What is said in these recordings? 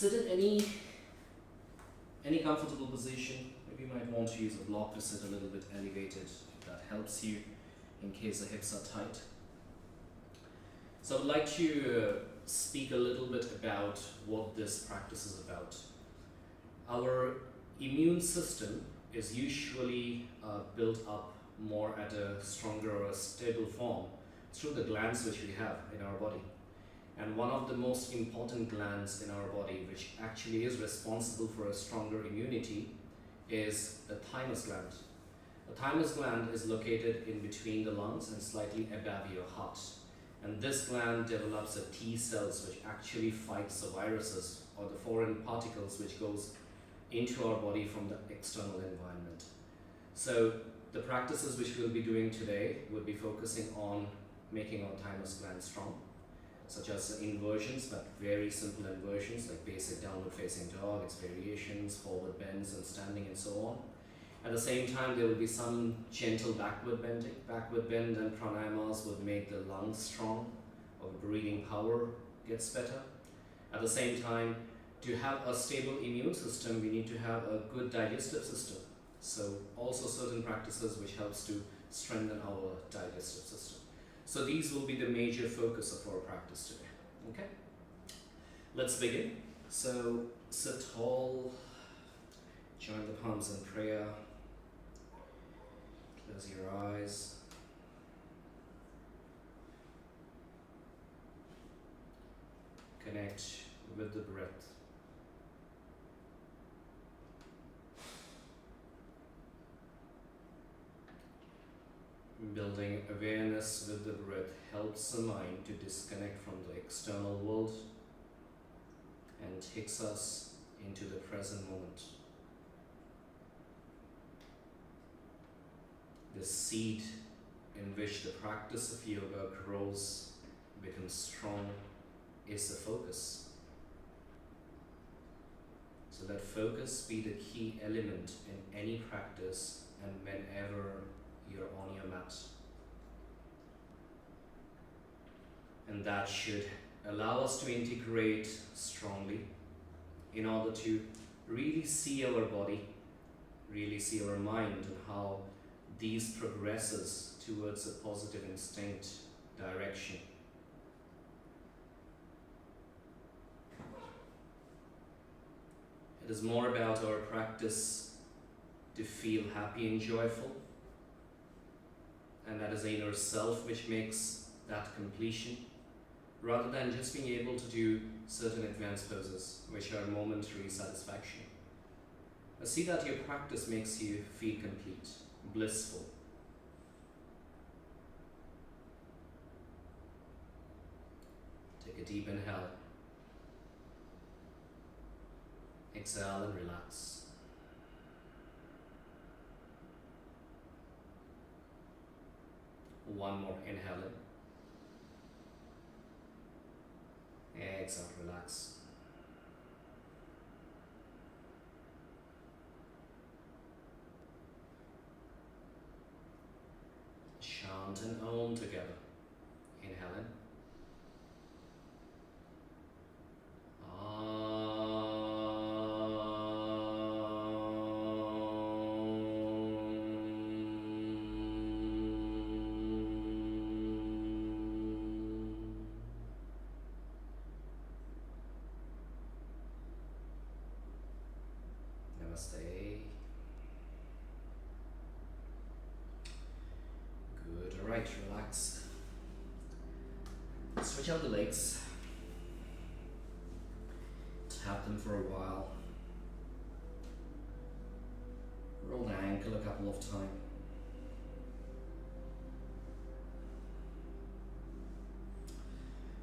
Sit in any comfortable position. Maybe you might want to use a block to sit a little bit elevated if that helps you in case the hips are tight. So I'd like to speak a little bit about what this practice is about. Our immune system is usually built up more at a stronger or a stable form through the glands which we have in our body. And one of the most important glands in our body, which actually is responsible for a stronger immunity, is the thymus gland. The thymus gland is located in between the lungs and slightly above your heart. And this gland develops a T cells which actually fights the viruses or the foreign particles which goes into our body from the external environment. So the practices which we'll be doing today will be focusing on making our thymus gland strong, such as inversions, but very simple inversions like basic downward facing dog, its variations, forward bends and standing and so on. At the same time, there will be some gentle backward bending. Backward bend and pranayamas will make the lungs strong, our breathing power gets better. At the same time, to have a stable immune system, we need to have a good digestive system. So also certain practices which helps to strengthen our digestive system. So these will be the major focus of our practice today. Okay, let's begin. So sit tall, join the palms in prayer, close your eyes. Connect with the breath. Building awareness with the breath helps the mind to disconnect from the external world and takes us into the present moment. The seed in which the practice of yoga grows, becomes strong, is the focus. So let focus be the key element in any practice and whenever you're on your mat. And that should allow us to integrate strongly in order to really see our body, really see our mind, and how these progresses towards a positive instinct direction. It is more about our practice to feel happy and joyful, and that is the inner self which makes that completion, rather than just being able to do certain advanced poses which are momentary satisfaction. But see that your practice makes you feel complete, blissful. Take a deep inhale. Exhale and relax. One more inhale in. Exhale, relax. Chant an Om together. Inhale in. Namaste. Good, alright, relax. Stretch out the legs. Tap them for a while. Roll the ankle a couple of times.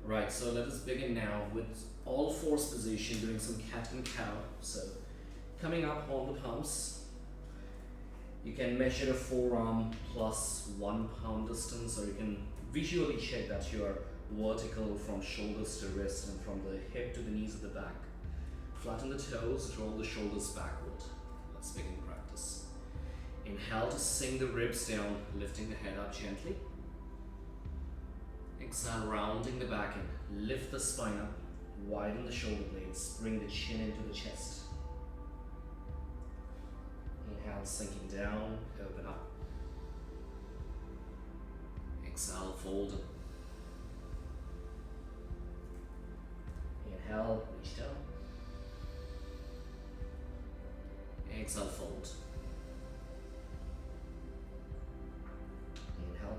Right, so let us begin now with all fours position, doing some cat and cow. So coming up on the palms, you can measure a forearm plus 1 palm distance, or you can visually check that you are vertical from shoulders to wrist and from the hip to the knees of the back. Flatten the toes, roll the shoulders backward. Let's begin practice. Inhale to sink the ribs down, lifting the head up gently. Exhale, rounding the back in. Lift the spine up, Widen the shoulder blades, bring the chin into the chest. Inhale, sinking down, open up. Exhale, fold. Inhale, reach down. Exhale, fold. Inhale.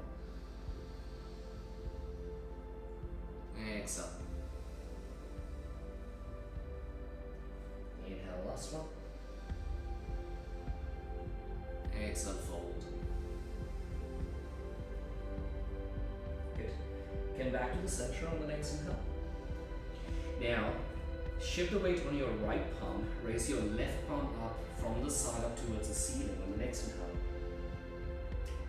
Exhale. Inhale, last one. Exhale, fold. Good. Come back to the center on the next inhale. Now, shift the weight on your right palm. Raise your left palm up from the side up towards the ceiling on the next inhale.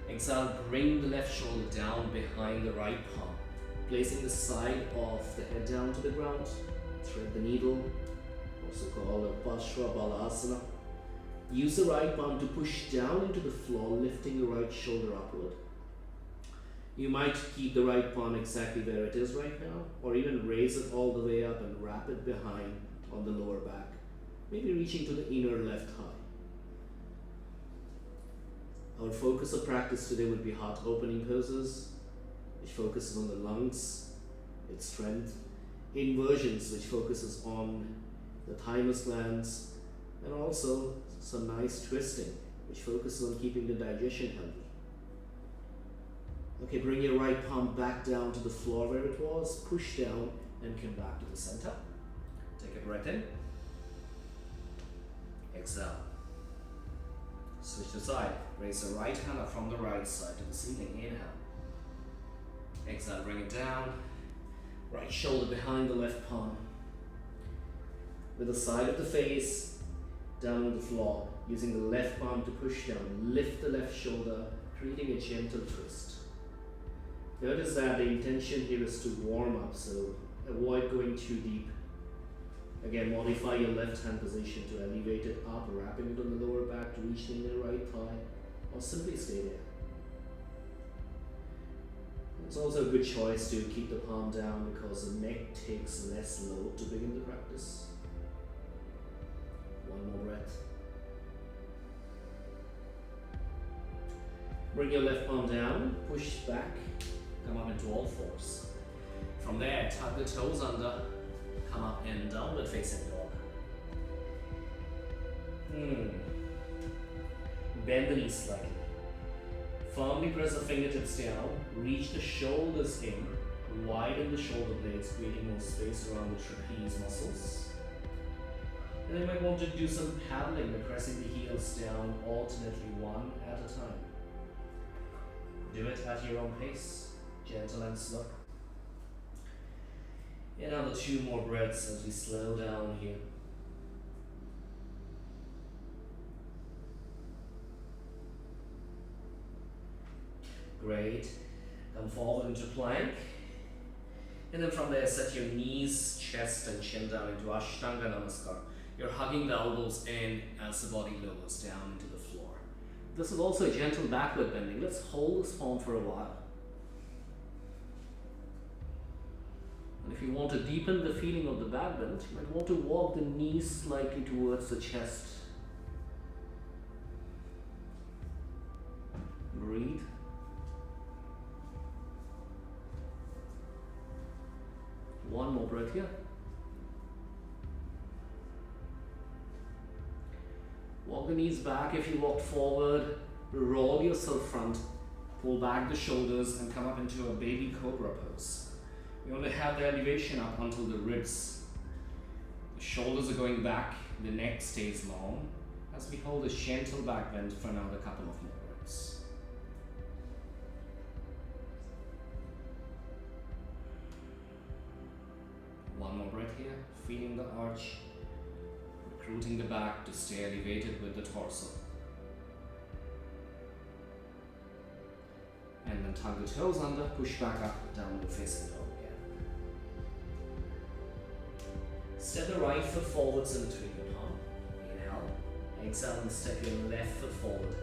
Exhale, bring the left shoulder down behind the right palm. Placing the side of the head down to the ground. Thread the needle, also called a Pashwa Balasana. Use the right palm to push down into the floor, lifting the right shoulder upward. You might keep the right palm exactly where it is right now, or even raise it all the way up and wrap it behind on the lower back, maybe reaching to the inner left thigh. Our focus of practice today would be heart opening poses, which focuses on the lungs, its strength, inversions, which focuses on the thymus glands, and also some nice twisting, which focuses on keeping the digestion healthy. Okay, bring your right palm back down to the floor where it was, push down and come back to the center. Take a breath in. Exhale. Switch to side. Raise the right hand up from the right side to the ceiling. Inhale. Exhale, bring it down. Right shoulder behind the left palm. With the side of the face down on the floor, using the left palm to push down. Lift the left shoulder, creating a gentle twist. Notice that the intention here is to warm up, so avoid going too deep. Again, modify your left hand position to elevate it up, wrapping it on the lower back to reach the inner right thigh, or simply stay there. It's also a good choice to keep the palm down because the neck takes less load to begin the practice. One more breath. Bring your left palm down, push back, come up into all fours. From there, tuck the toes under, come up in downward facing dog. Bend the knees slightly. Firmly press the fingertips down, reach the shoulders in, widen the shoulder blades, creating more space around the trapeze muscles. And you might want to do some paddling by pressing the heels down alternately one at a time. Do it at your own pace, gentle and slow. Another 2 more breaths as we slow down here. Great. Come forward into plank. And then from there, set your knees, chest and chin down into Ashtanga Namaskar. You're hugging the elbows in as the body lowers down into the floor. This is also a gentle backward bending. Let's hold this form for a while. And if you want to deepen the feeling of the back bend, you might want to walk the knees slightly towards the chest. Breathe. One more breath here. Walk the knees back. If you walked forward, roll yourself front, pull back the shoulders and come up into a baby cobra pose. You want to have the elevation up until the ribs. The shoulders are going back, the neck stays long as we hold a gentle back bend for another couple of more breaths. One more breath here, feeling the arch, recruiting the back to stay elevated with the torso. And then tuck the toes under, push back up, downward facing dog again. Step the right foot forwards in between your palm. Inhale, exhale and step your left foot forward.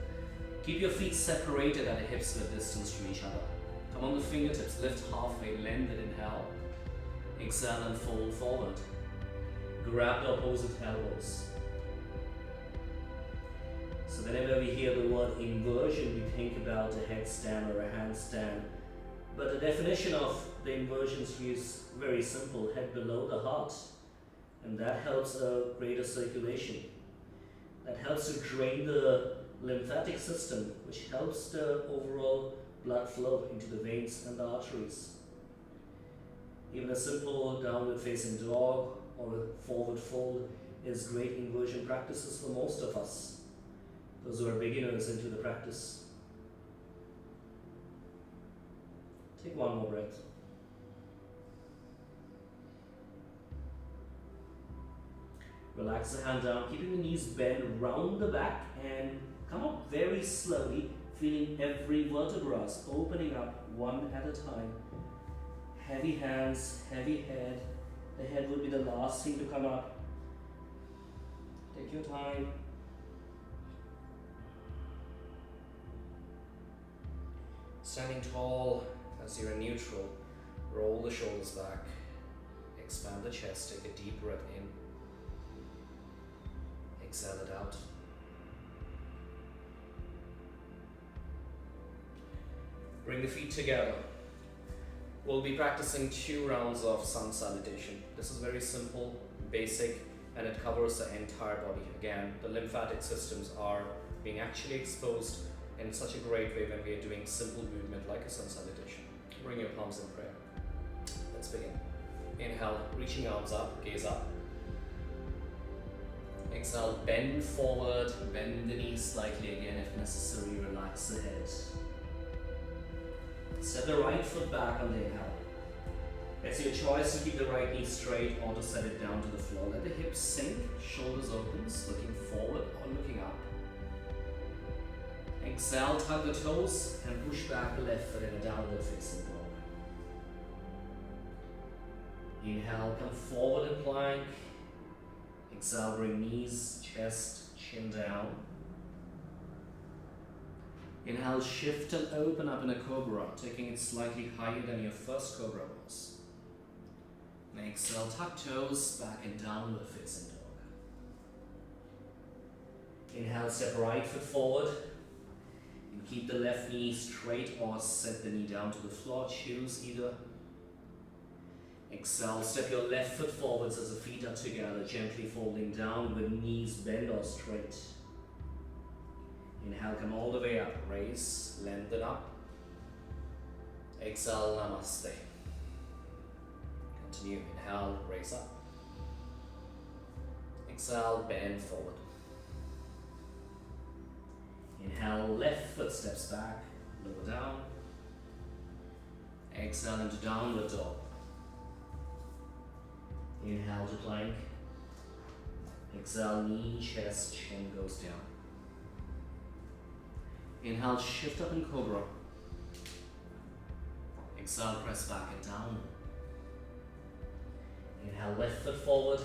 Keep your feet separated at a hip width distance from each other. Come on the fingertips, lift halfway, lengthen, inhale. Exhale and fold forward. Grab the opposite elbows. So whenever we hear the word inversion, we think about a headstand or a handstand. But the definition of the inversions is very simple: head below the heart. And that helps a greater circulation. That helps to drain the lymphatic system, which helps the overall blood flow into the veins and the arteries. Even a simple downward facing dog or a forward fold is great inversion practices for most of us, those who are beginners into the practice. Take one more breath. Relax the hand down, keeping the knees bent round the back and come up very slowly, feeling every vertebra opening up one at a time. Heavy hands, heavy head. The head would be the last thing to come up. Take your time. Standing tall as you're in neutral, roll the shoulders back, expand the chest, take a deep breath in, exhale it out. Bring the feet together. We'll be practicing 2 rounds of sun salutation. This is very simple, basic, and it covers the entire body. Again, the lymphatic systems are being actually exposed in such a great way when we are doing simple movement like a sun salutation. Bring your palms in prayer. Let's begin. Inhale, reaching arms up, gaze up. Exhale, bend forward, bend the knees slightly again if necessary, relax the head. Set the right foot back on the inhale. It's your choice to keep the right knee straight or to set it down to the floor. Let the hips sink, shoulders open, looking forward or looking up. Exhale, tug the toes and push back the left foot in a downward facing dog. Inhale, come forward in plank. Exhale, bring knees, chest, chin down. Inhale, shift and open up in a cobra, taking it slightly higher than your first cobra was. And exhale, tuck toes back in downward facing dog. Inhale, step right foot forward. And keep the left knee straight or set the knee down to the floor, choose either. Exhale, step your left foot forwards as the feet are together, gently folding down with knees bent or straight. Inhale, come all the way up, raise, lengthen up. Exhale, namaste. Continue, inhale, raise up. Exhale, bend forward. Inhale, left foot steps back, lower down. Exhale into downward dog. Inhale to plank. Exhale, knee, chest, chin goes down. Inhale, shift up in cobra. Exhale, press back and down. Inhale, left foot forward.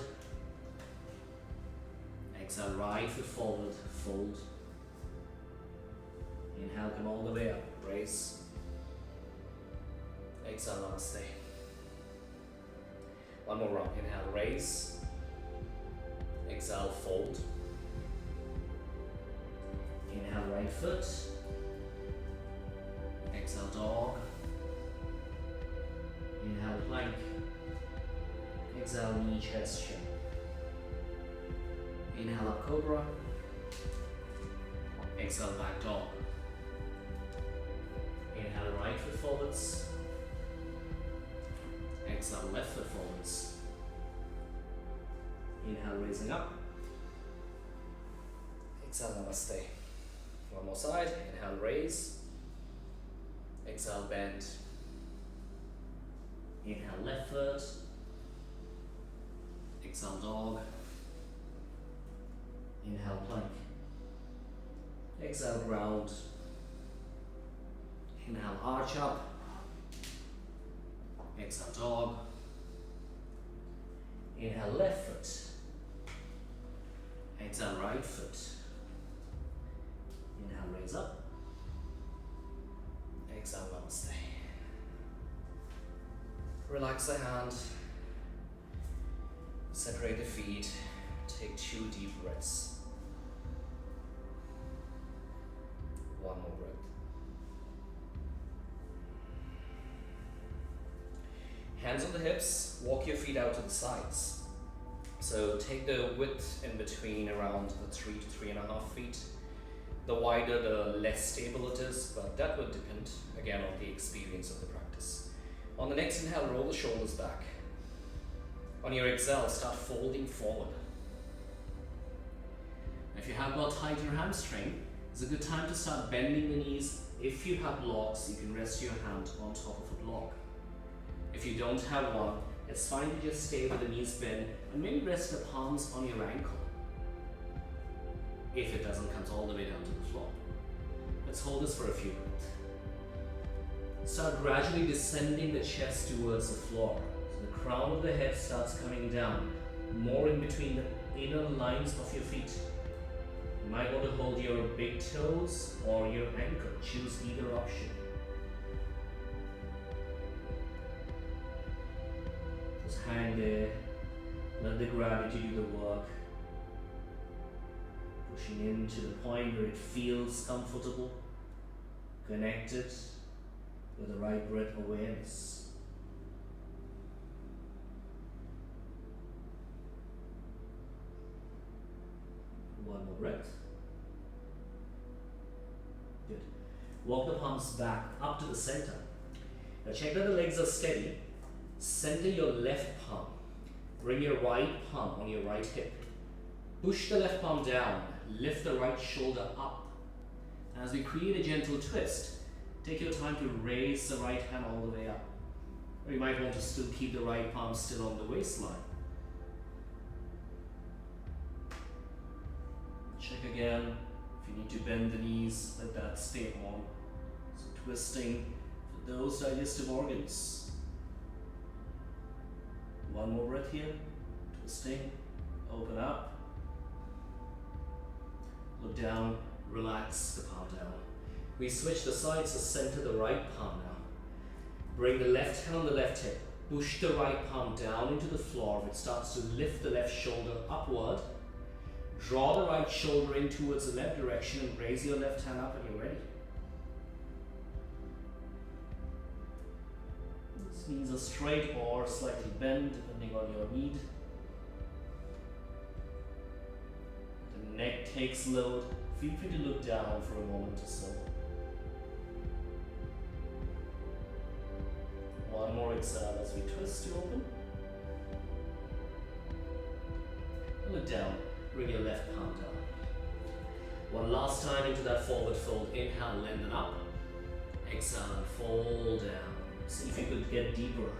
Exhale, right foot forward, fold. Inhale, come all the way up, raise. Exhale, namaste. One more round. Inhale, raise. Exhale, fold. Inhale, right foot. Exhale, dog. Inhale, plank. Exhale, knee, chest, chin. Inhale, up cobra. Exhale, back dog. Inhale, right foot forwards. Exhale, left foot forwards. Inhale, raising up. Exhale, namaste. One more side. Inhale, raise. Exhale, bend. Inhale, left foot. Exhale, dog. Inhale, plank. Exhale, ground. Inhale, arch up. Exhale, dog. Inhale, left foot. Exhale, right foot. Inhale, raise up. Exhale, namaste. Relax the hand. Separate the feet. Take 2 deep breaths. One more breath. Hands on the hips, walk your feet out to the sides. So take the width in between around the 3 to 3.5 feet. The wider, the less stable it is, but that would depend again on the experience of the practice. On the next inhale, roll the shoulders back. On your exhale, start folding forward. If you have got tighter hamstring, it's a good time to start bending the knees. If you have blocks, you can rest your hand on top of a block. If you don't have one, it's fine to just stay with the knees bent and maybe rest the palms on your ankle. If it doesn't come all the way down to the floor. Let's hold this for a few minutes. Start gradually descending the chest towards the floor. So the crown of the head starts coming down, more in between the inner lines of your feet. You might want to hold your big toes or your ankle. Choose either option. Just hang there. Let the gravity do the work. Pushing into the point where it feels comfortable, connected with the right breath awareness. One more breath. Good. Walk the palms back up to the center. Now check that the legs are steady. Center your left palm. Bring your right palm on your right hip. Push the left palm down. Lift the right shoulder up. As we create a gentle twist, take your time to raise the right hand all the way up. Or you might want to still keep the right palm still on the waistline. Check again. If you need to bend the knees, let that stay on. So twisting for those digestive organs. One more breath here. Twisting. Open up. Look down, relax the palm down. We switch the sides to center the right palm now. Bring the left hand on the left hip. Push the right palm down into the floor. It starts to lift the left shoulder upward. Draw the right shoulder in towards the left direction and raise your left hand up when you're ready. These knees are straight or slightly bent depending on your need. Neck takes load. Feel free to look down for a moment or so. One more exhale as we twist to open. Look down. Bring your left palm down. One last time into that forward fold. Inhale, lengthen up. Exhale and fold down. See if you could get deeper.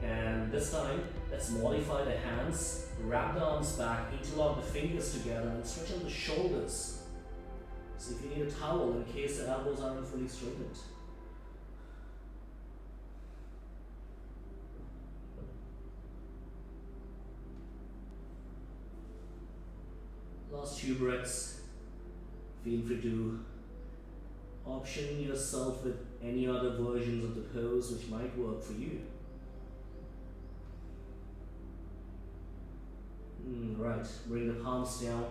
And this time, let's modify the hands. Wrap the arms back, interlock the fingers together and stretch out the shoulders. See if you need a towel in case the elbows aren't fully straightened. Last few breaths. Feel free to option yourself with any other versions of the pose which might work for you. Right, bring the palms down,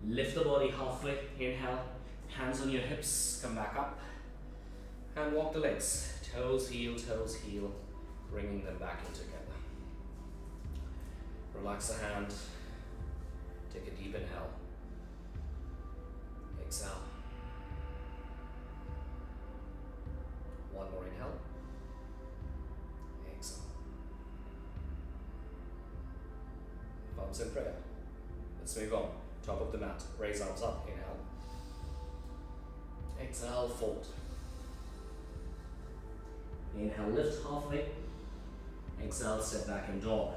lift the body halfway, inhale, hands on your hips, come back up, and walk the legs, toes, heel, bringing them back in together. Relax the hand, take a deep inhale, exhale, one more inhale, exhale. Palms in prayer. Let's move on. Top of the mat. Raise arms up. Inhale. Exhale, fold. Inhale, lift halfway. Exhale, step back in dog.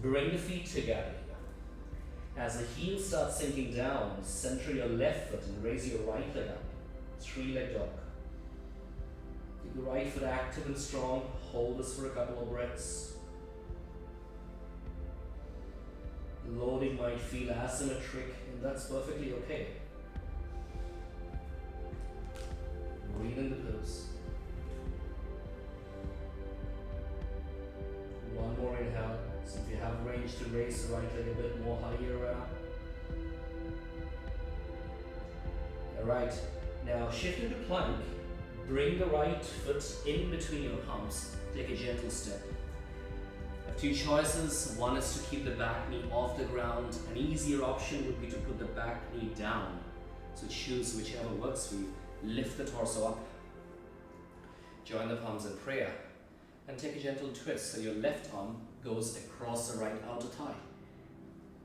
Bring the feet together here. As the heel starts sinking down, center your left foot and raise your right leg up. 3-leg dog. Keep the right foot active and strong. Hold this for a couple of breaths. Loading might feel asymmetric, and that's perfectly okay. Breathe in the pose. One have range to raise the right leg a bit more higher. Alright, now shift into plank. Bring the right foot in between your palms. Take a gentle step. I have two choices. One is to keep the back knee off the ground. An easier option would be to put the back knee down. So choose whichever works for you. Lift the torso up. Join the palms in prayer. And take a gentle twist so your left arm goes across the right outer thigh.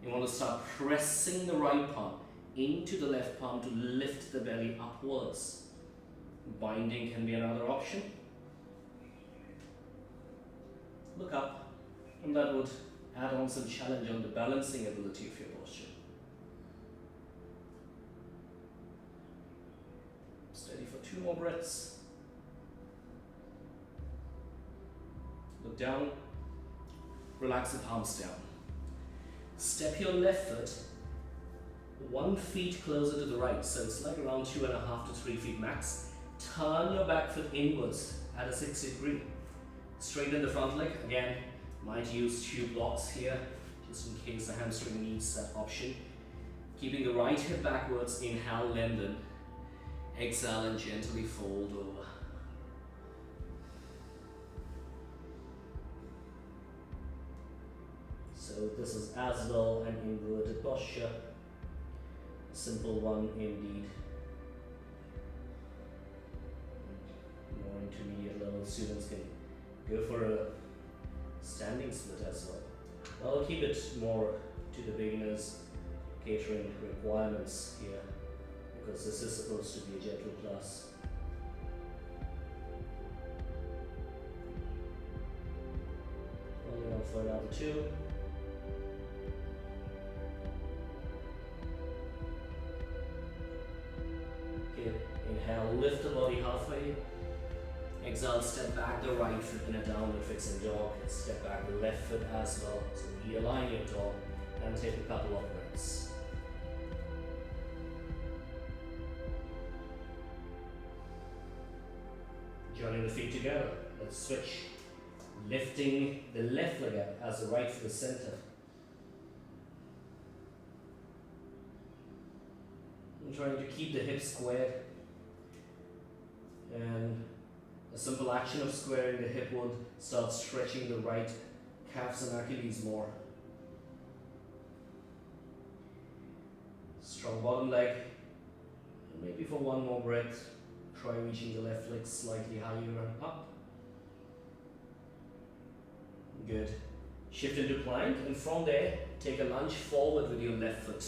You want to start pressing the right palm into the left palm to lift the belly upwards. Binding can be another option. Look up, and that would add on some challenge on the balancing ability of your posture. Steady for 2 more breaths. Look down, relax the palms down. Step your left foot 1 foot closer to the right, so it's like around 2.5 to 3 feet max. Turn your back foot inwards at a 60 degree. Straighten the front leg. Again, might use 2 blocks here, just in case the hamstring needs that option. Keeping the right hip backwards, inhale, lengthen. Exhale and gently fold over. So this is as well an inverted posture. A simple one indeed. More intermediate level students can go for a standing split as well. I'll keep it more to the beginners catering requirements here, because this is supposed to be a gentle class. Holding on for another 2. Okay, inhale, lift the body halfway. Exhale, step back the right foot in a downward fixing dog. Step back the left foot as well. So realign your dog and take a couple of breaths. Joining the feet together. Let's switch. Lifting the left leg up as the right foot is center. I'm trying to keep the hips squared. And a simple action of squaring the hip would start stretching the right calves and Achilles more. Strong bottom leg. And maybe for 1 more breath, try reaching the left leg slightly higher and up. Good. Shift into plank, and from there, take a lunge forward with your left foot.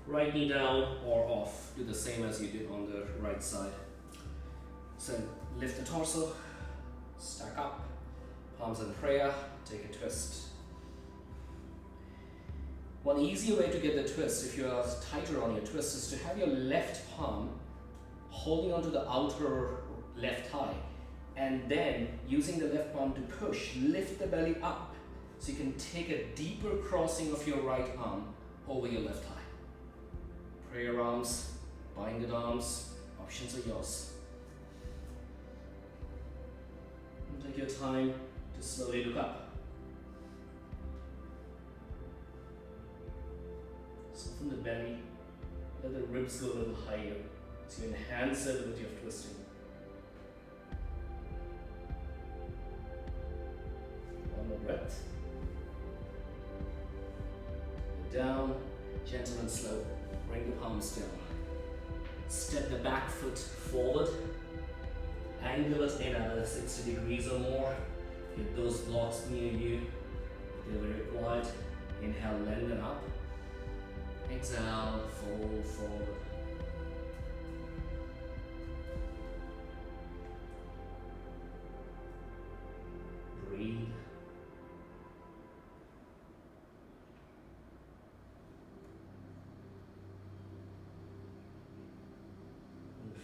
Right knee down or off. Do the same as you did on the right side. So lift the torso, stack up, palms in prayer, take a twist. One easy way to get the twist, if you are tighter on your twist, is to have your left palm holding onto the outer left thigh, and then using the left palm to push, lift the belly up so you can take a deeper crossing of your right arm over your left thigh. Prayer arms, binded arms, options are yours. And take your time to slowly look up. Soften the belly, let the ribs go a little higher so you enhance the ability of twisting. One more breath. Down, gentle and slow. Bring the palms down. Step the back foot forward. Angle it in at 60 degrees or more. Get those blocks near you. If they're required, inhale, lengthen up. Exhale, fold forward. Breathe.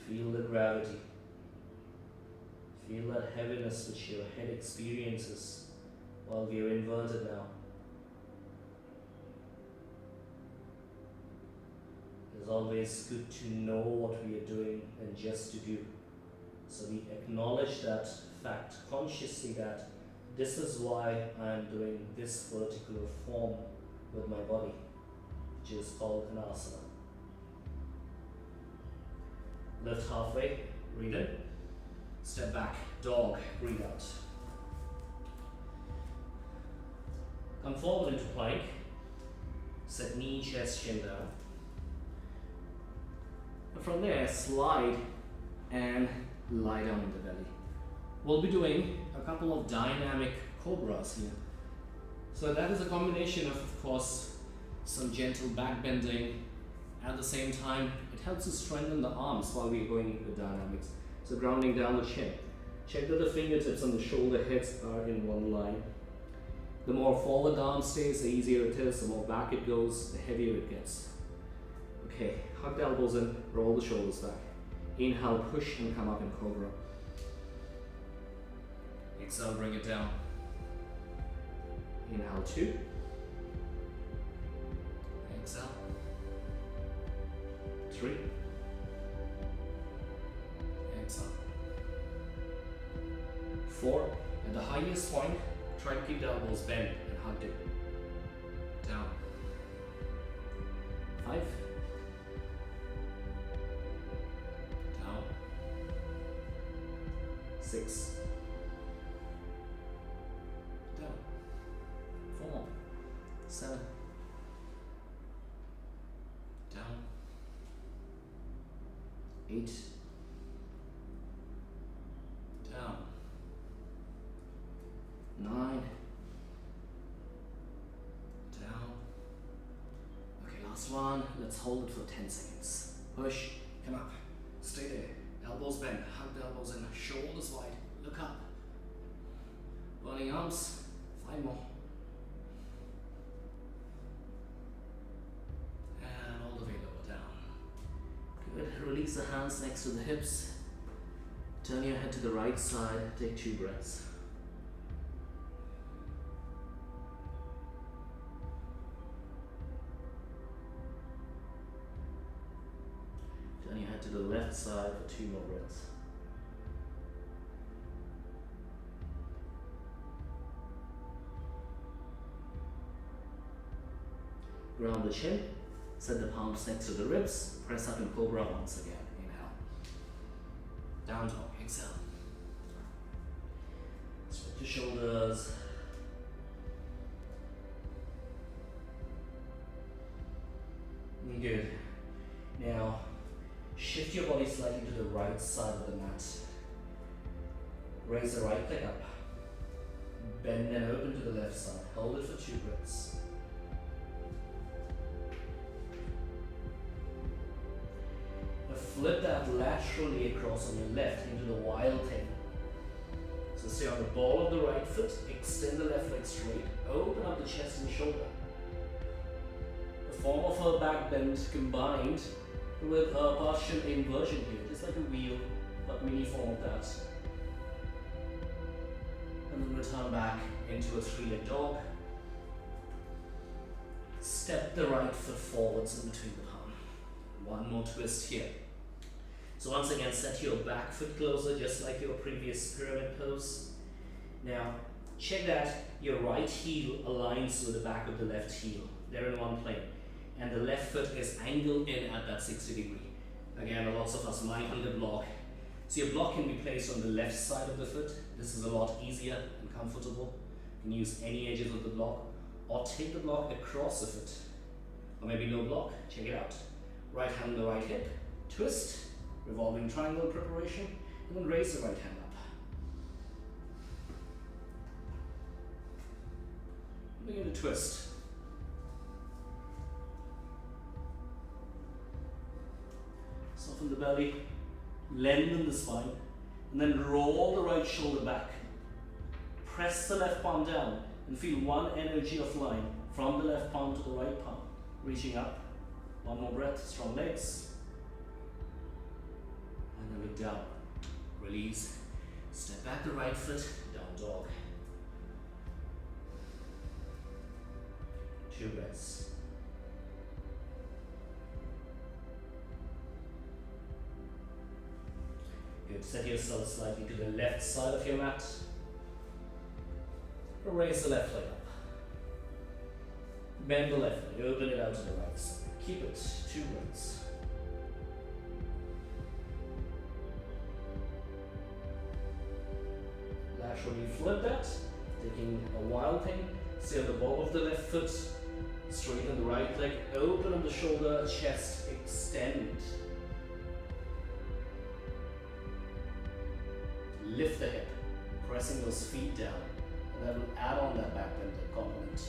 Feel the gravity. Feel that heaviness which your head experiences while we are inverted now. It's always good to know what we are doing and just to do. So we acknowledge that fact consciously, that This is why I'm doing this particular form with my body, which is called an asana. Lift halfway, breathe in. Step back, dog, breathe out. Come forward into plank. Set knee, chest, chin down. And from there, slide and lie down in the belly. We'll be doing a couple of dynamic cobras here. So that is a combination of course, some gentle back bending. At the same time, it helps us strengthen the arms while we're going with dynamics. So grounding down the chin. Check that the fingertips and the shoulder heads are in one line. The more forward the arm stays, the easier it is. The more back it goes, the heavier it gets. Okay, hug the elbows in, roll the shoulders back. Inhale, push and come up in cobra. Exhale, bring it down. Inhale, 2. Exhale. 3. Exhale. 4. At the highest point, try to keep the elbows bent and hugged it. Down. 5. Down. 6. Down. 4. 7. Down. 8. Down. 9. Down. Okay, last one. Let's hold it for 10 seconds. Push, come up, stay there. Elbows bent, hug the elbows in, shoulders wide, look up. Burning arms, 5 more. And all the way lower down. Good, release the hands next to the hips. Turn your head to the right side, take 2 breaths. Turn your head to the left side for 2 more breaths. Ground the chin, set the palms next to the ribs, press up in cobra once again. Inhale. Down dog, exhale. Stretch your shoulders. Good. Now, shift your body slightly to the right side of the mat. Raise the right leg up. Bend and open to the left side. Hold it for 2 breaths. Now flip that laterally across on your left into the wild thing. So stay on the ball of the right foot, extend the left leg straight, open up the chest and shoulder. The form of a back bend combined with a partial inversion here, just like a wheel, but mini form of that. And then return back into a 3-leg dog. Step the right foot forwards in between the palm. One more twist here. So once again, set your back foot closer, just like your previous pyramid pose. Now, check that your right heel aligns with the back of the left heel. They're in one plane. And the left foot is angled in at that 60 degree. Again, lots of us might need a block. So your block can be placed on the left side of the foot. This is a lot easier and comfortable. You can use any edges of the block or take the block across the foot. Or maybe no block, check it out. Right hand on the right hip, twist, revolving triangle preparation, and then raise the right hand up. Begin to twist. Soften the belly, lengthen the spine, and then roll the right shoulder back. Press the left palm down and feel one energy of line from the left palm to the right palm. Reaching up. One more breath, strong legs. And then look down. Release. Step back the right foot, down dog. 2 breaths. Good. Set yourself slightly to the left side of your mat. Raise the left leg up. Bend the left leg, open it out to the right side. Keep it 2 breaths. Laterally flip that, taking a wild thing. Stay on the ball of the left foot, straighten the right leg, open on the shoulder, chest, extend. Lift the hip, pressing those feet down, and that will add on that back bend complement.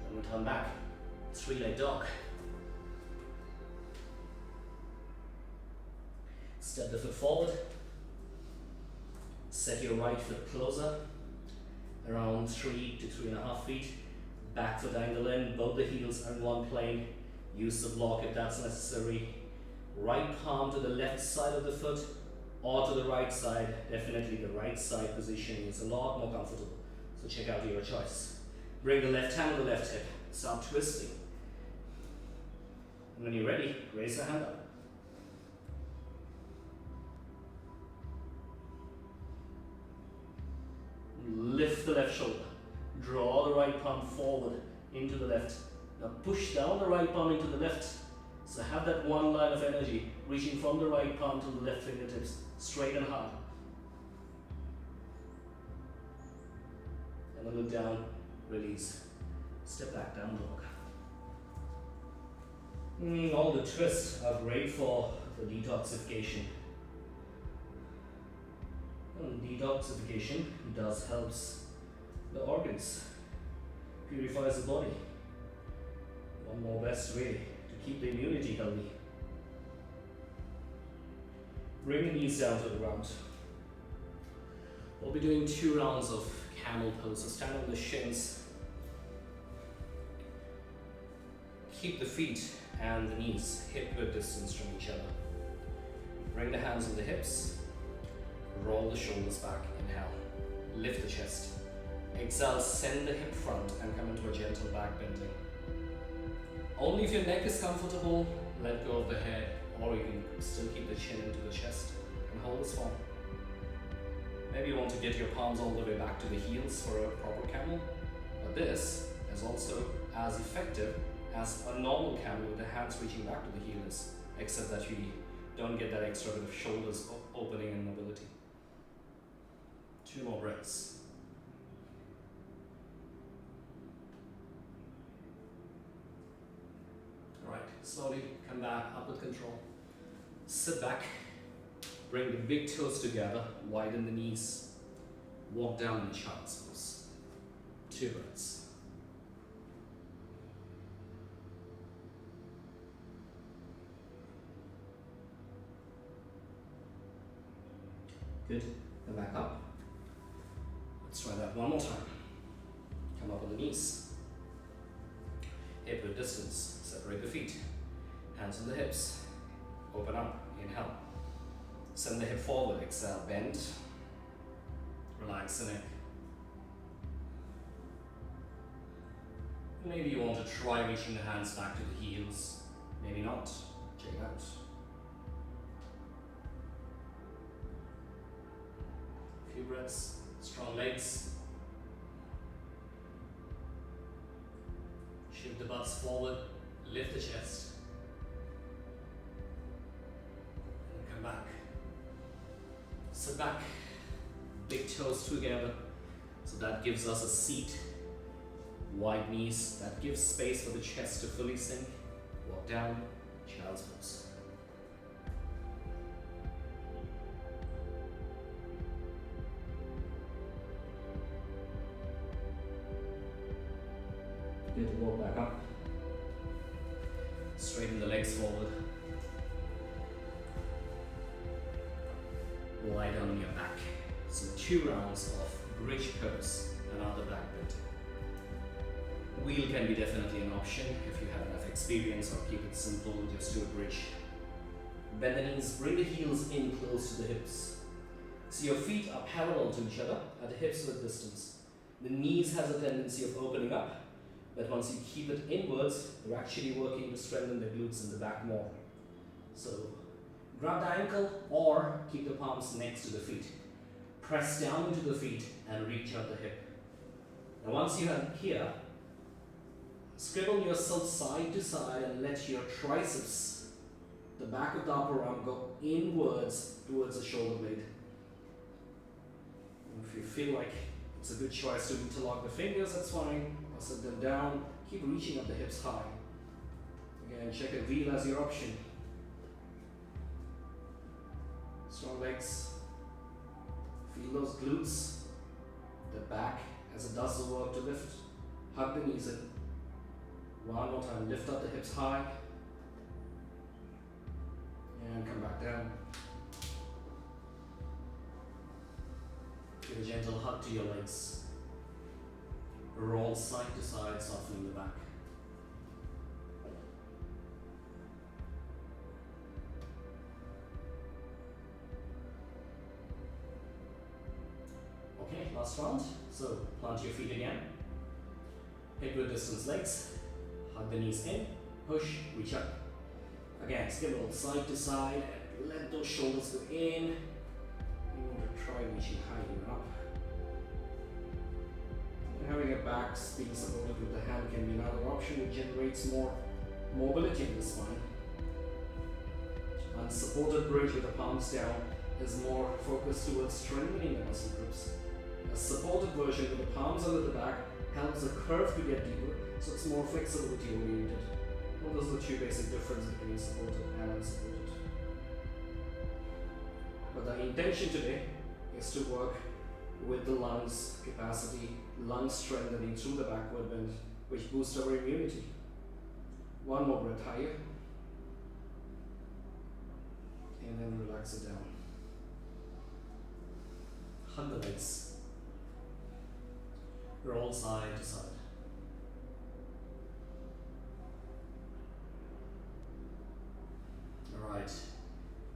Then return back, 3-leg dog. Step the foot forward. Set your right foot closer, around 3 to 3.5 feet. Back foot angle in, both the heels are in one plane. Use the block if that's necessary. Right palm to the left side of the foot or to the right side. Definitely the right side position is a lot more comfortable. So check out your choice. Bring the left hand to the left hip. Start twisting. And when you're ready, raise the hand up. Lift the left shoulder. Draw the right palm forward into the left. Now push down the right palm into the left. So have that one line of energy, reaching from the right palm to the left fingertips, straight and hard. And then look down, release. Step back, down dog. All the twists are great for the detoxification. And detoxification does helps the organs, purifies the body. One more best way to keep the immunity healthy. Bring the knees down to the ground. We'll be doing 2 rounds of camel pose. So stand on the shins. Keep the feet and the knees hip-width distance from each other. Bring the hands on the hips. Roll the shoulders back, inhale, lift the chest. Exhale, send the hip front and come into a gentle back bending. Only if your neck is comfortable, let go of the head, or you can still keep the chin into the chest and hold this form. Maybe you want to get your palms all the way back to the heels for a proper camel, but this is also as effective as a normal camel with the hands reaching back to the heels, except that you don't get that extra bit of shoulders opening and mobility. 2 more breaths. Alright, slowly come back up with control. Sit back, bring the big toes together, widen the knees, walk down in child's pose. 2 breaths. Good, come back up. Let's try that one more time. Come up on the knees. Hip width distance, separate the feet. Hands on the hips. Open up, inhale. Send the hip forward, exhale, bend. Relax the neck. Maybe you want to try reaching the hands back to the heels. Maybe not. Check it out. Few breaths, strong legs. Shift the butts forward, lift the chest. And come back. Sit back, big toes together. So that gives us a seat. Wide knees, that gives space for the chest to fully sink. Walk down, child's pose. Good, walk back up. Straighten the legs forward. Lie down on your back. So 2 rounds of bridge pose, another back bend. Wheel can be definitely an option if you have enough experience, or keep it simple, just do a bridge. Bend the knees, bring the heels in close to the hips. So your feet are parallel to each other at the hips width distance. The knees has a tendency of opening up, but once you keep it inwards, you're actually working to strengthen the glutes in the back more. So grab the ankle or keep the palms next to the feet. Press down into the feet and reach out the hip. And once you are here, scribble yourself side to side and let your triceps, the back of the upper arm, go inwards towards the shoulder blade. And if you feel like it's a good choice to interlock the fingers, that's fine. Or set them down. Keep reaching up the hips high. Again, check a wheel as your option. Strong legs. Feel those glutes, the back as it does the work to lift. Hug the knees in. One more time, lift up the hips high. And come back down. Give a gentle hug to your legs. Roll side to side, softening the back. Okay, last round. So plant your feet again. Hip width distance legs. Hug the knees in. Push, reach up. Again, swivel side to side and let those shoulders go in. You want to try reaching higher up. And having a back being supported with the hand can be another option. It generates more mobility in the spine. Unsupported bridge with the palms down is more focused towards strengthening the muscle groups. A supported version with the palms under the back helps the curve to get deeper, so it's more flexibility oriented. Well, those are the two basic differences between supported and unsupported. But the intention today is to work with the lungs capacity, lung strengthening through the backward bend, which boosts our immunity. One more breath higher. And then relax it down. Hug the legs. Roll side to side. Alright.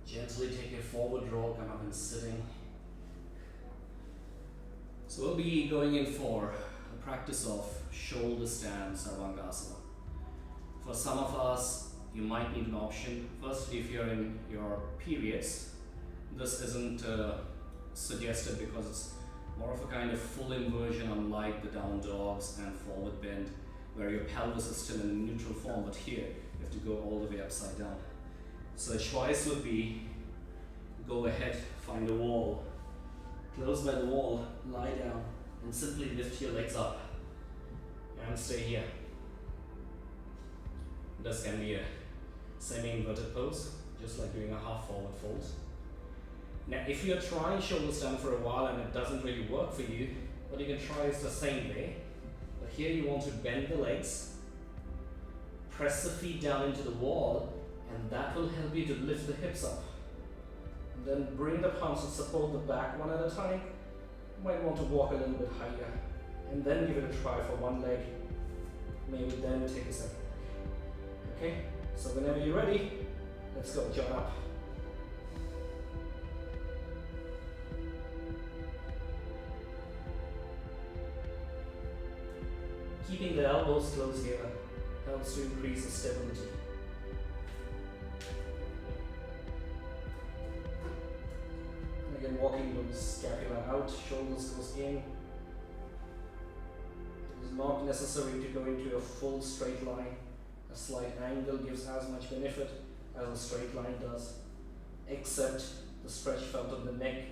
Gently take a forward roll, come up and sitting. So we'll be going in for a practice of shoulder stand Sarvangasana. For some of us, you might need an option. First, if you're in your periods, this isn't suggested because it's more of a kind of full inversion, unlike the down dogs and forward bend, where your pelvis is still in neutral form, but here you have to go all the way upside down. So the choice would be, go ahead, find a wall, close by the wall, lie down, and simply lift your legs up and stay here. This can be a semi-inverted pose, just like doing a half forward fold. Now, if you're trying shoulder stand for a while and it doesn't really work for you, what you can try is the same way. But here you want to bend the legs, press the feet down into the wall, and that will help you to lift the hips up. And then bring the palms to support the back one at a time. You might want to walk a little bit higher, and then give it a try for one leg. Maybe then take a second. Okay, so whenever you're ready, let's go, join up. Keeping the elbows close here helps to increase the stability. And again, walking those scapula out, shoulders goes in. It is not necessary to go into a full straight line. A slight angle gives as much benefit as a straight line does, except the stretch felt of the neck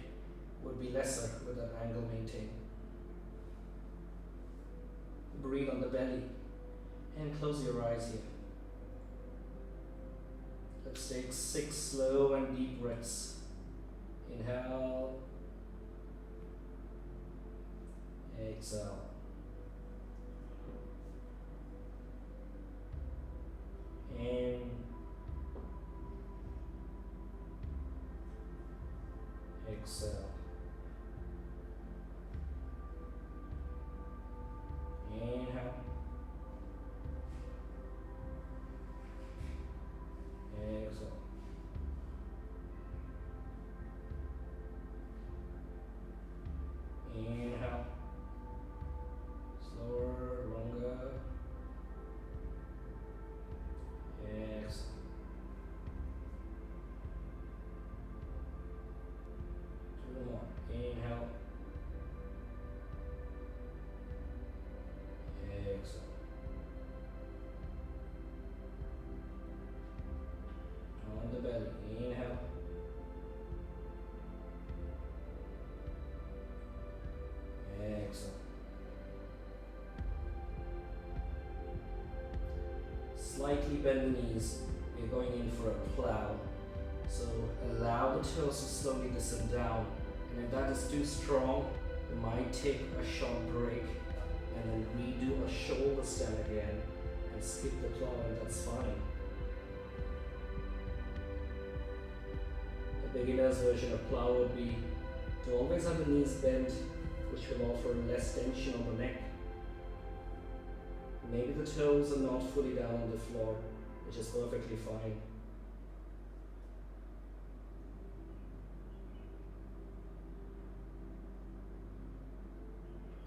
would be lesser with that angle maintained. Breathe on the belly and close your eyes here. Let's take 6 slow and deep breaths. Inhale, exhale. In, exhale. Inhale. Exhale. Inhale. Slower, longer. Exhale. 2 Slightly bend the knees. We're going in for a plow. So allow the toes to slowly descend down. And if that is too strong, you might take a short break and then redo a shoulder stand again and skip the plow, and that's fine. A beginner's version of plow would be to always have the knees bent, which will offer less tension on the neck. Maybe the toes are not fully down on the floor, which is perfectly fine.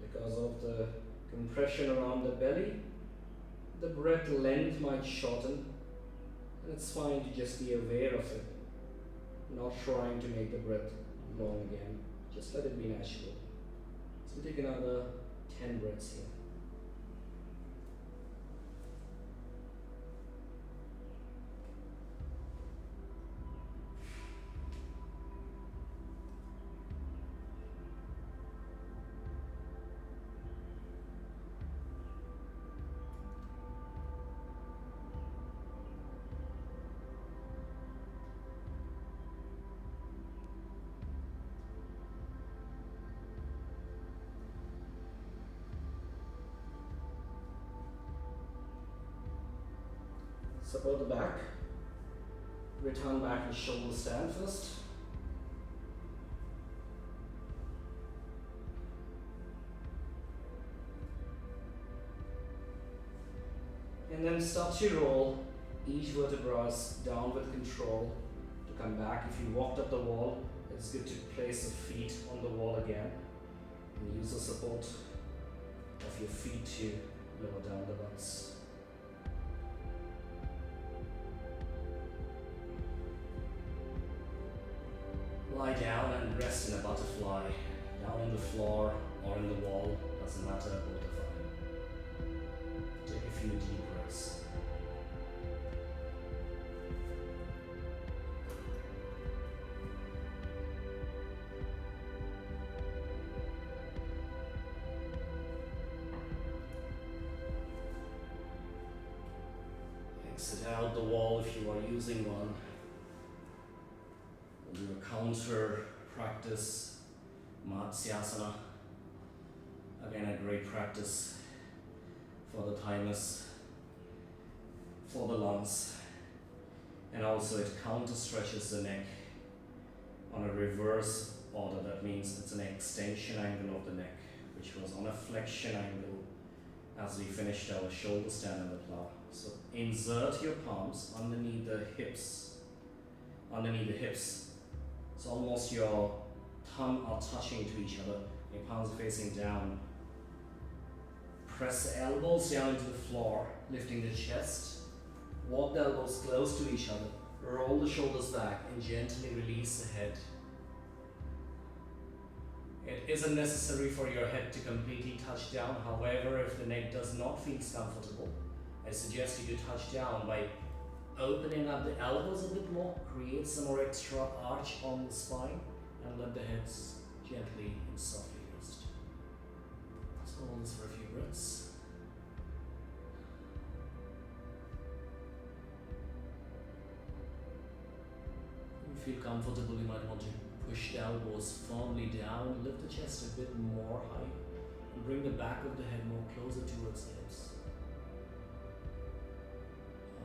Because of the compression around the belly, the breath length might shorten, and it's fine to just be aware of it, not trying to make the breath long again. Just let it be natural. So take another 10 breaths here. Support the back. Return back to shoulder stand first. And then start to roll each vertebra down with control to come back. If you walked up the wall, it's good to place the feet on the wall again and use the support of your feet to lower down the butts. Lie down and rest in a butterfly, down on the floor or in the wall, doesn't matter, both are fine. Take a few deep breaths. Exit out the wall if you are using one. We'll do a counter practice, Matsyasana. Again, a great practice for the thymus, for the lungs, and also it counter stretches the neck on a reverse order. That means it's an extension angle of the neck, which was on a flexion angle as we finished our shoulder stand and the plow. So insert your palms underneath the hips, So almost your thumb are touching to each other, your palms are facing down. Press the elbows down into the floor, lifting the chest. Walk the elbows close to each other. Roll the shoulders back and gently release the head. It isn't necessary for your head to completely touch down. However, if the neck does not feel comfortable, I suggest you to touch down by opening up the elbows a bit more, create some more extra arch on the spine, and let the heads gently and softly rest. Let's hold this for a few breaths. If you feel comfortable, you might want to push the elbows firmly down, lift the chest a bit more high, and bring the back of the head more closer towards the hips.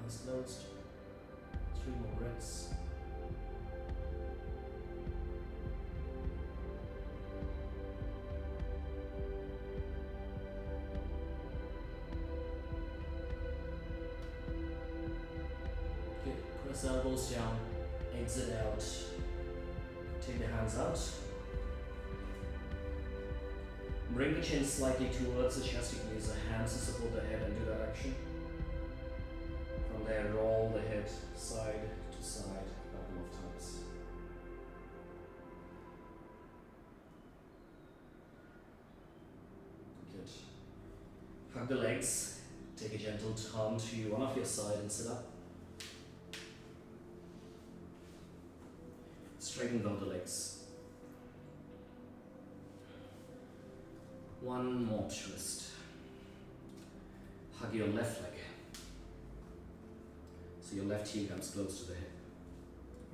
Eyes closed. 3 more breaths. Okay, press the elbows down, exit out. Take the hands out. Bring the chin slightly towards the chest. You can use the hands to support the head and do that action. From there, roll the head side to side a couple of times. Good. Hug the legs. Take a gentle turn to one of your side and sit up. Straighten down the legs. One more twist. Hug your left leg. So your left heel comes close to the hip.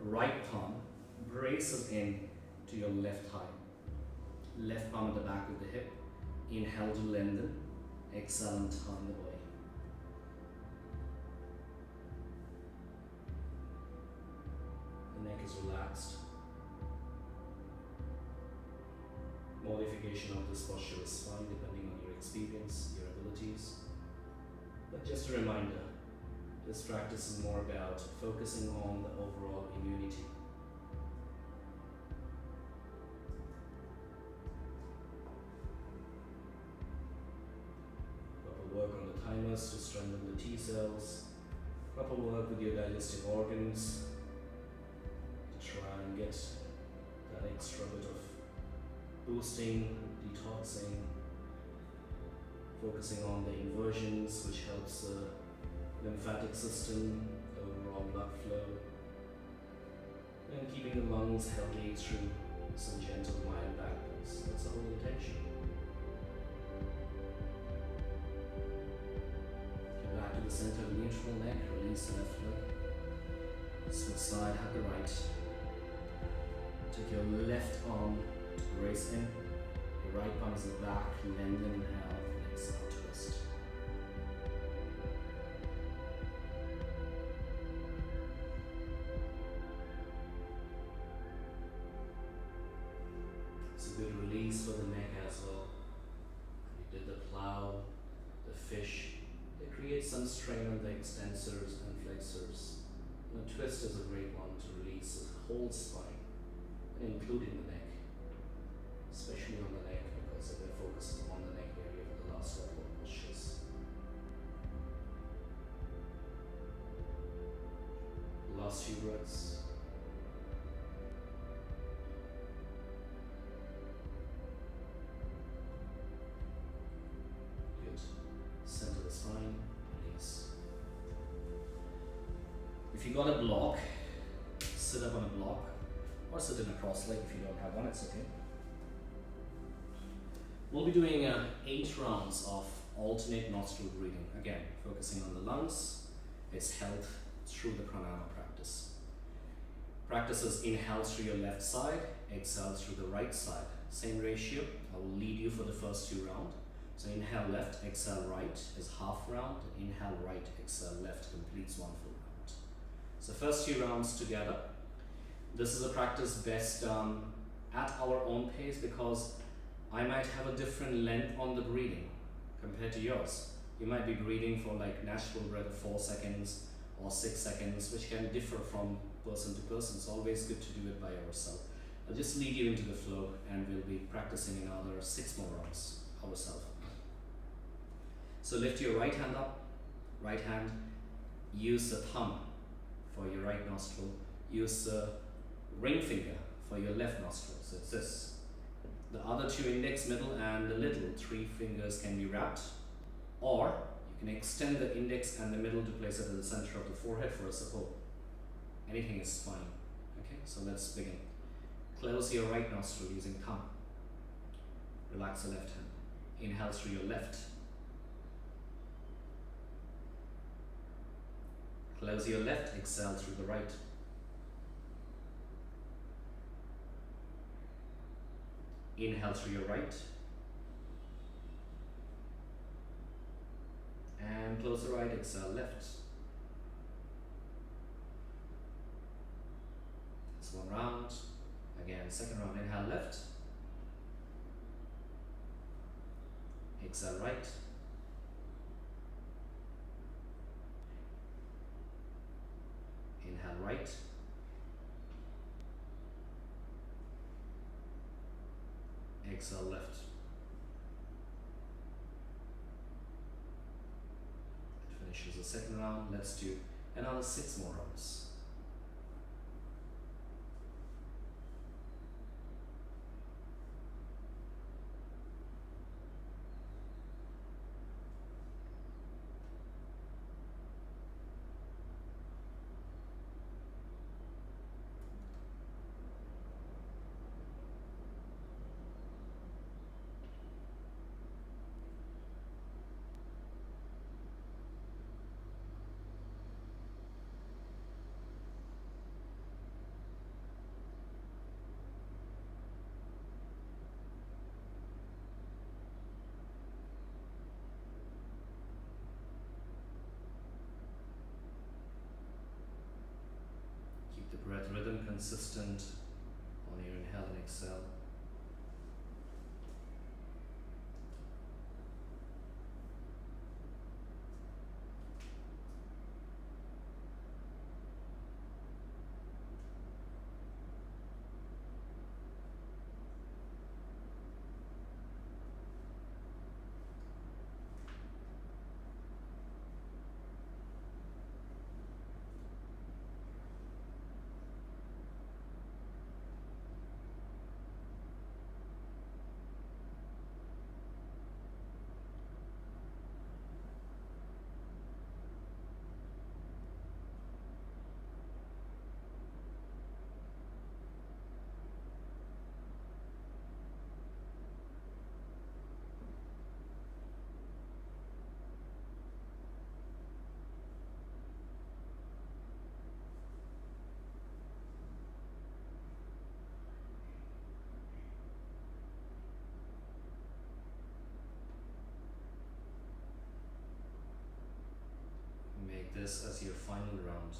Right palm braces in to your left thigh. Left palm at the back of the hip. Inhale to lengthen. Exhale and turn the body. The neck is relaxed. Modification of this posture is fine depending on your experience, your abilities. But just a reminder, this practice is more about focusing on the overall immunity. Proper work on the thymus to strengthen the T cells. Proper work with your digestive organs to try and get that extra bit of boosting, detoxing, focusing on the inversions, which helps the lymphatic system, overall blood flow, and keeping the lungs healthy through some gentle mild backbends. That's the whole intention. Get back to the center of the neutral neck, release the left leg, switch side, hug the right. Take your left arm to brace in, your right palm is back, lengthen, inhale, exhale, twist. It's a good release for the neck as well. You did the plow, the fish. They create some strain on the extensors and flexors. And a twist is a great one to release the whole spine, including the neck, especially on the neck because of their focus on the neck area for the last couple of postures. Last few breaths. Good. Center the spine, release. If you got a block, sit up on a block or sit in a cross leg if you don't have one, it's okay. We'll be doing 8 rounds of alternate nostril breathing. Again, focusing on the lungs, its health through the pranayama practice. Practice is inhale through your left side, exhale through the right side. Same ratio. I will lead you for the first 2 rounds. So inhale left, exhale right is half round. Inhale right, exhale left completes 1 full round. So first 2 rounds together. This is a practice best done at our own pace because I might have a different length on the breathing compared to yours. You might be breathing for like natural breath of 4 seconds or 6 seconds, which can differ from person to person. It's always good to do it by yourself. I'll just lead you into the flow and we'll be practicing another 6 more rounds ourselves. So lift your right hand up, right hand, use the thumb for your right nostril, use the ring finger for your left nostril, so it's this. The other 2 index, middle and the little 3 fingers can be wrapped, or you can extend the index and the middle to place it at the center of the forehead for a support. Anything is fine. Okay, so let's begin. Close your right nostril using thumb. Relax the left hand. Inhale through your left. Close your left, exhale through the right. Inhale through your right. And close the right, exhale left. That's 1 round. Again, second round, inhale left. Exhale right. Inhale right. Exhale left. That finishes the second round. Let's do another 6 more rounds. the breath rhythm consistent on your inhale and exhale. Make this as your final round.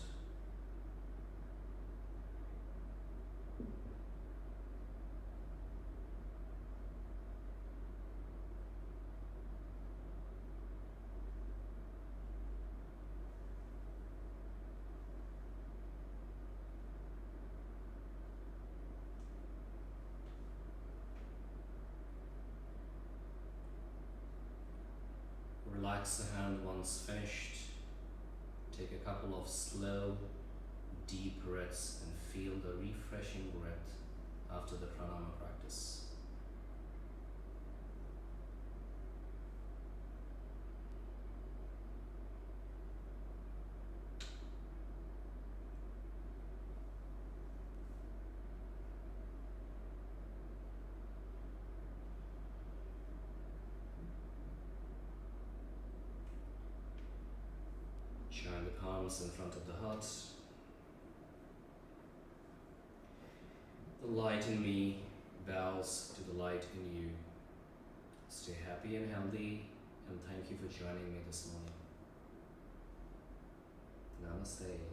Relax the hand once finished. Take a couple of slow, deep breaths and feel the refreshing breath after the pranayama practice. Shine the palms in front of the heart. The light in me bows to the light in you. Stay happy and healthy, and thank you for joining me this morning. Namaste.